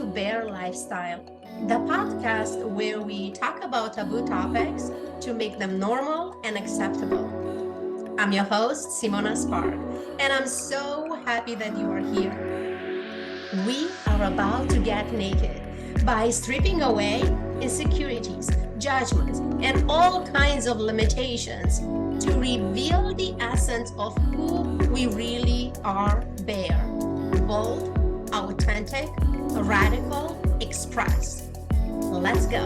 to Bear Lifestyle, the podcast where we talk about taboo topics to make them normal and acceptable. I'm your host, Simona Spark, and I'm so happy that you are here. We are about to get naked by stripping away insecurities, judgments, and all kinds of limitations to reveal the essence of who we really are, Bear. Bold, authentic, radical, express. Let's go.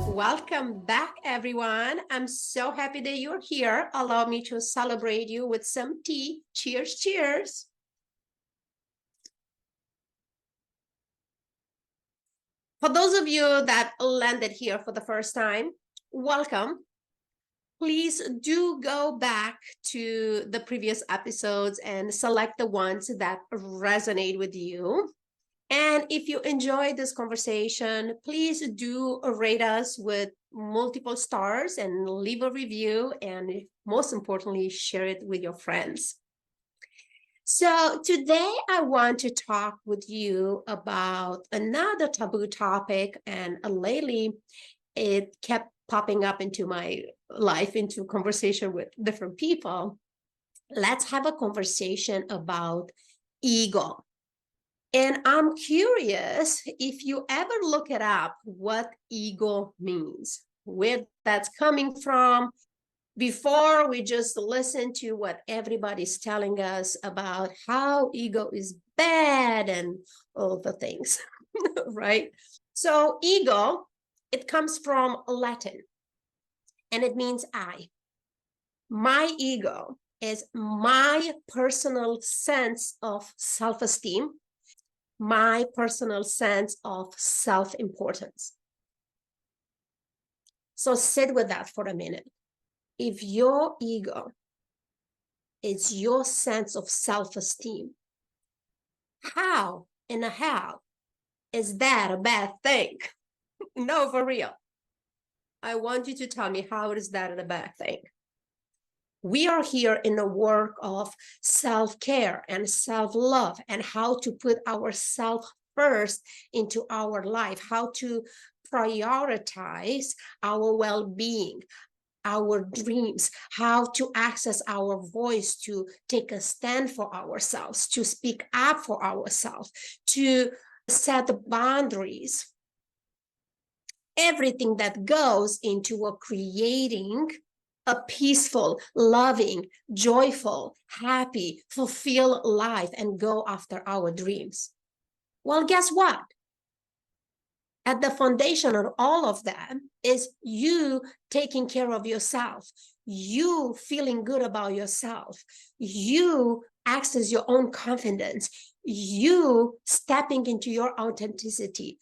Welcome back, everyone. I'm so happy that you're here. Allow me to celebrate you with some tea. Cheers, cheers. For those of you that landed here for the first time, welcome. Please do go back to the previous episodes and select the ones that resonate with you. And if you enjoyed this conversation, please do rate us with multiple stars and leave a review. And most importantly, share it with your friends. So today I want to talk with you about another taboo topic. And lately it kept popping up into my life, into conversation with different people. Let's have a conversation about ego. And I'm curious if you ever look it up, what ego means, where that's coming from, before we just listen to what everybody's telling us about how ego is bad and all the things, right? So ego, it comes from Latin, and it means I. My ego is my personal sense of self-esteem, my personal sense of self-importance. So sit with that for a minute. If your ego is your sense of self-esteem, how in the hell is that a bad thing? No, for real. I want you to tell me, how is that a bad thing? We are here in a work of self-care and self-love and how to put ourselves first into our life, how to prioritize our well-being, our dreams, how to access our voice, to take a stand for ourselves, to speak up for ourselves, to set boundaries. Everything that goes into creating a peaceful, loving, joyful, happy, fulfilled life and go after our dreams. Well, guess what? At the foundation of all of that is you taking care of yourself, you feeling good about yourself, you access your own confidence, you stepping into your authenticity.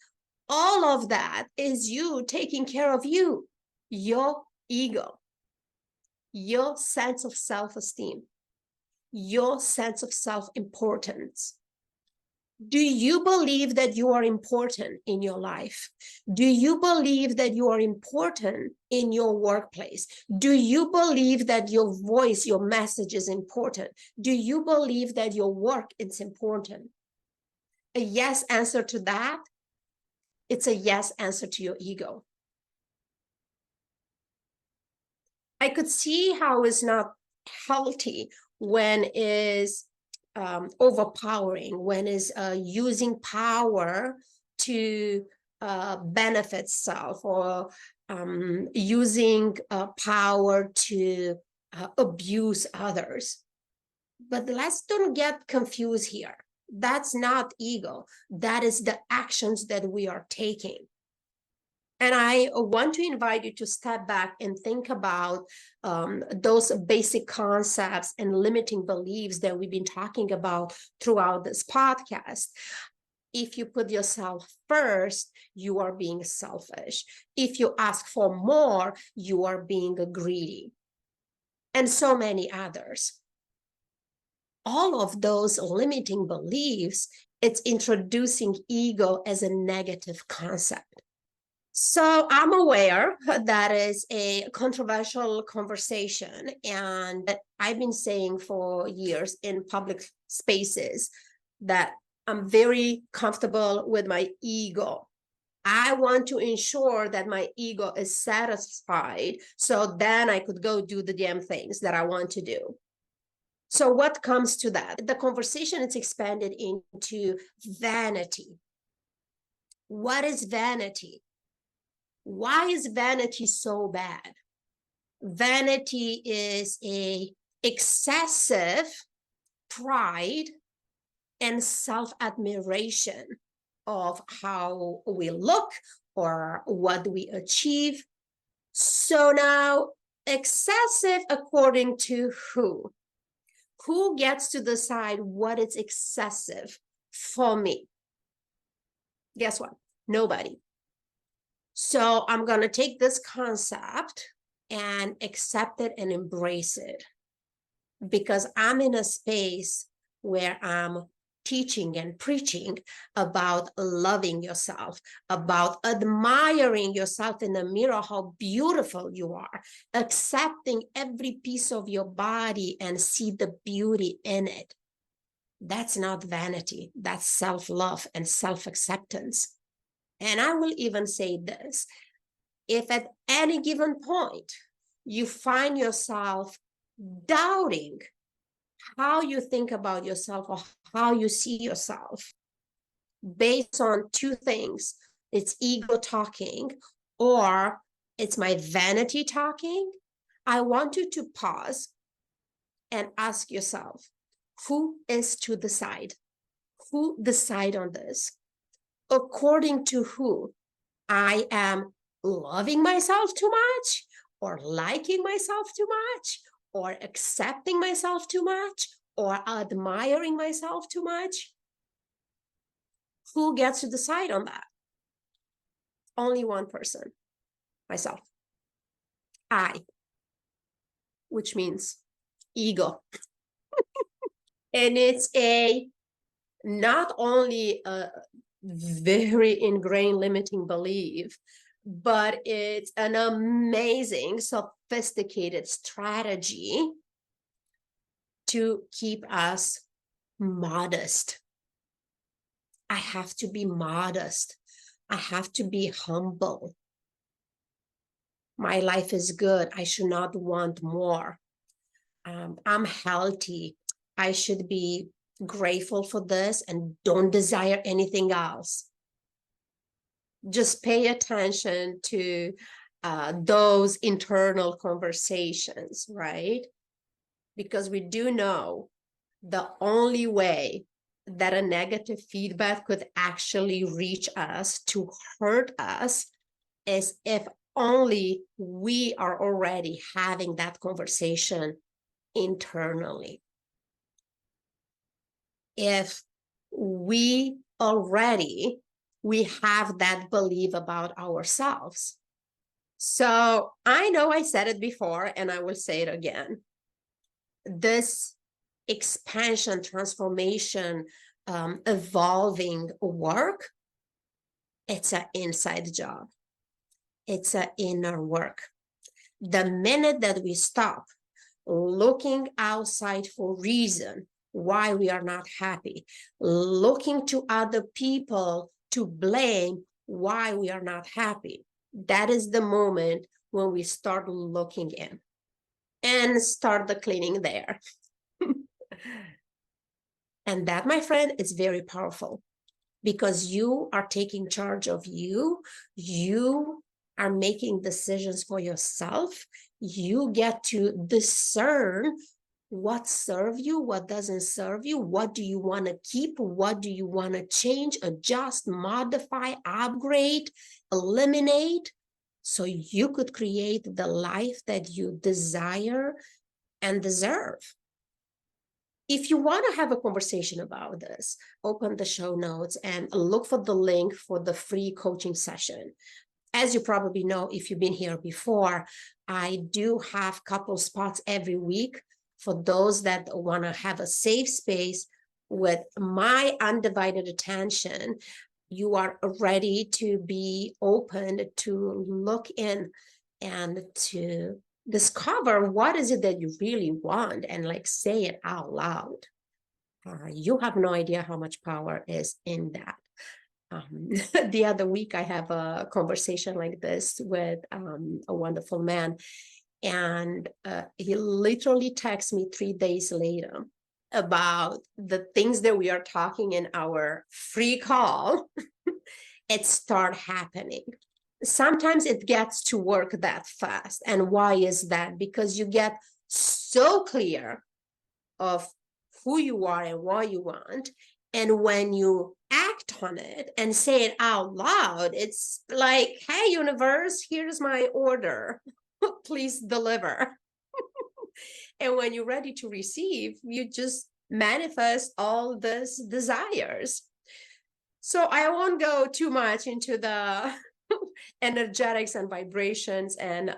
All of that is you taking care of you, your ego, your sense of self-esteem, your sense of self-importance. Do you believe that you are important in your life? Do you believe that you are important in your workplace? Do you believe that your voice, your message is important? Do you believe that your work is important? A yes answer to that, it's a yes answer to your ego. I could see how it's not healthy when is overpowering, when is using power to benefit self, or using power to abuse others. But let's don't get confused here. That's not ego. That is the actions that we are taking. And I want to invite you to step back and think about those basic concepts and limiting beliefs that we've been talking about throughout this podcast. If you put yourself first, you are being selfish. If you ask for more, you are being greedy. And so many others. All of those limiting beliefs, it's introducing ego as a negative concept. So I'm aware that is a controversial conversation, and I've been saying for years in public spaces that I'm very comfortable with my ego. I want to ensure that my ego is satisfied, so then I could go do the damn things that I want to do. So what comes to that? The conversation is expanded into vanity. What is vanity? Why is vanity so bad? Vanity is a excessive pride and self-admiration of how we look or what we achieve. So now, excessive according to who? Who gets to decide what is excessive for me? Guess what? Nobody. So I'm going to take this concept and accept it and embrace it, because I'm in a space where I'm teaching and preaching about loving yourself, about admiring yourself in the mirror, how beautiful you are, accepting every piece of your body and see the beauty in it. That's not vanity. That's self-love and self-acceptance. And I will even say this: if at any given point you find yourself doubting how you think about yourself or how you see yourself based on two things, it's ego talking or it's my vanity talking, I want you to pause and ask yourself, who is to decide? Who decide on this? According to who? I am loving myself too much, or liking myself too much, or accepting myself too much, or admiring myself too much? Who gets to decide on that? Only one person, myself. I, which means ego. And it's a not only a very ingrained limiting belief, but it's an amazing, sophisticated strategy to keep us modest. I have to be modest. I have to be humble. My life is good. I should not want more. I'm healthy. I should be grateful for this and don't desire anything else. Just pay attention to those internal conversations, right? Because we do know the only way that a negative feedback could actually reach us to hurt us is if only we are already having that conversation internally. If we have that belief about ourselves. So I know I said it before and I will say it again. This expansion, transformation, evolving work, it's an inside job. It's an inner work. The minute that we stop looking outside for reason why we are not happy, looking to other people to blame why we are not happy, that is the moment when we start looking in and start the cleaning there. And that, my friend, is very powerful, because you are taking charge of you. You are making decisions for yourself. You get to discern what serves you, what doesn't serve you, what do you want to keep, what do you want to change, adjust, modify, upgrade, eliminate, so you could create the life that you desire and deserve. If you want to have a conversation about this, open the show notes and look for the link for the free coaching session. As you probably know, if you've been here before, I do have a couple spots every week for those that want to have a safe space with my undivided attention. You are ready to be open to look in and to discover what is it that you really want and like say it out loud. You have no idea how much power is in that. The other week, I have a conversation like this with a wonderful man, and he literally texts me 3 days later about the things that we are talking in our free call. It start happening. Sometimes it gets to work that fast. And why is that? Because you get so clear of who you are and what you want. And when you act on it and say it out loud, it's like, hey, universe, here's my order. Please deliver. And when you're ready to receive, you just manifest all these desires. So I won't go too much into the energetics and vibrations and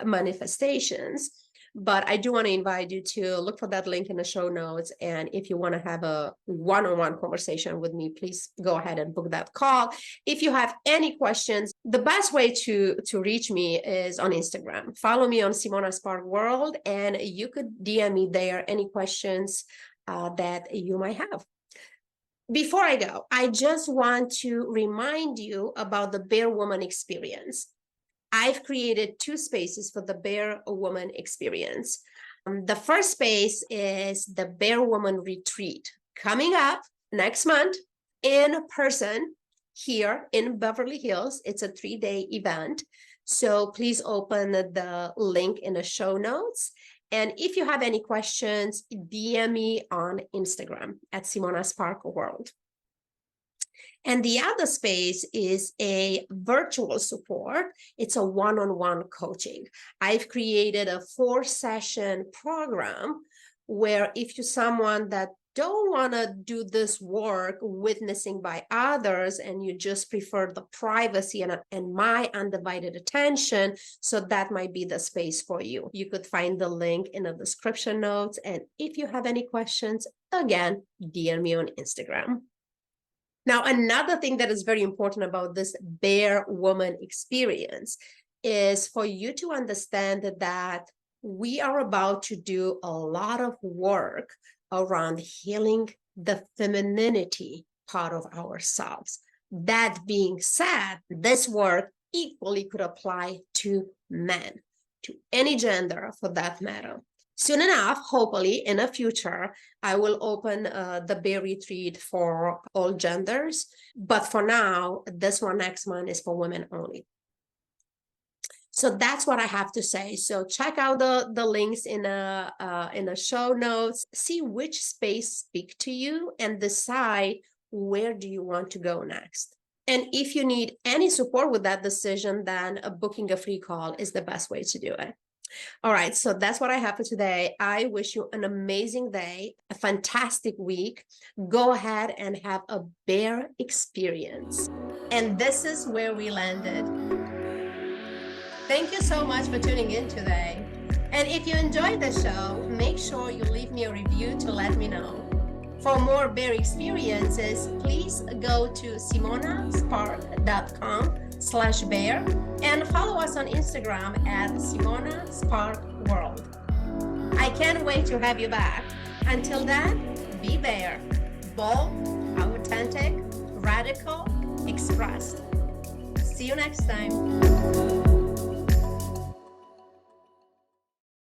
manifestations, but I do want to invite you to look for that link in the show notes. And if you want to have a one-on-one conversation with me, please go ahead and book that call. If you have any questions, the best way to reach me is on Instagram. Follow me on Simona Spark World, and you could DM me there any questions that you might have. Before I go, I just want to remind you about the Bear Woman experience. I've created 2 spaces for the Bear Woman experience. The first space is the Bear Woman retreat coming up next month in person here in Beverly Hills. It's a 3-day event. So please open the link in the show notes. And if you have any questions, DM me on Instagram at Simona Spark World. And the other space is a virtual support. It's a one-on-one coaching. I've created a 4-session program where if you're someone that don't want to do this work witnessing by others and you just prefer the privacy and my undivided attention, so that might be the space for you. You could find the link in the description notes. And if you have any questions, again, DM me on Instagram. Now, another thing that is very important about this Bear Woman experience is for you to understand that we are about to do a lot of work around healing the femininity part of ourselves. That being said, this work equally could apply to men, to any gender for that matter. Soon enough, hopefully in the future, I will open the Bear Retreat for all genders. But for now, this one next month is for women only. So that's what I have to say. So check out the links in the show notes, see which space speak to you, and decide where do you want to go next. And if you need any support with that decision, then booking a free call is the best way to do it. All right, so that's what I have for today. I wish you an amazing day, a fantastic week. Go ahead and have a bear experience. And this is where we landed. Thank you so much for tuning in today. And if you enjoyed the show, make sure you leave me a review to let me know. For more bear experiences, please go to simonaspark.com/bear and follow us on Instagram at Simona Spark World. I can't wait to have you back. Until then, be bear, bold, authentic, radical, expressed. See you next time.